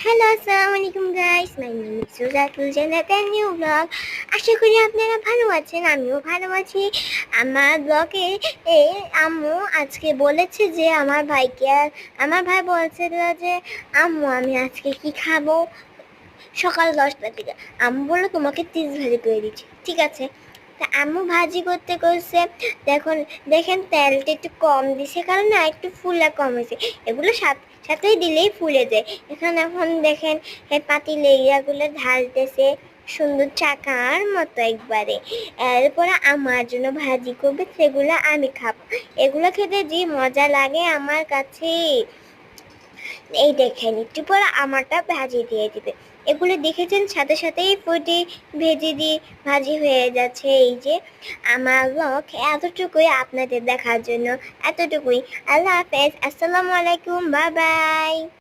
Hello, আসসালামু আলাইকুম guys. My name is সুজাতুল জান্নাত এন্ড নিউ ব্লগ। আশা করি আপনারা ভালো আছেন, আমিও ভালো আছি। আমার ব্লগে আম্মু আজকে বলেছে যে আমার ভাই বলছিল যে আম্মু আমি আজকে কি খাবো। সকাল 10টা থেকে আম্মু বললো তোমাকে চিজ ভাজি করে দিচ্ছি, ঠিক আছে। তা আম্মু ভাজি করতে করছে, দেখেন তেলটা একটু কম দিছে, কারণ না একটু ফুলা কম হয়েছে। এগুলো সাথেই দিলেই ফুলে যায়। এখন দেখেন পাতিলে ইয়াগুলো ঢালতেছে সুন্দর চাকার মতো একবারে। এরপরে আমার জন্য ভাজি করবে, সেগুলো আমি খাবো। এগুলো খেতে যে মজা লাগে আমার কাছে, এই দেখেন একটু পরে আমারটা ভাজি দিয়ে দিবে। এগুলো দেখেছেন সাথে সাথেই ফুটে ভেজে দিয়ে ভাজি হয়ে যাচ্ছে। এই যে আমার ব্লগ এতটুকুই আপনাদের দেখার জন্য, এতটুকুই। আল্লাহ হাফেজ, আসসালামু আলাইকুম, বাই বাই।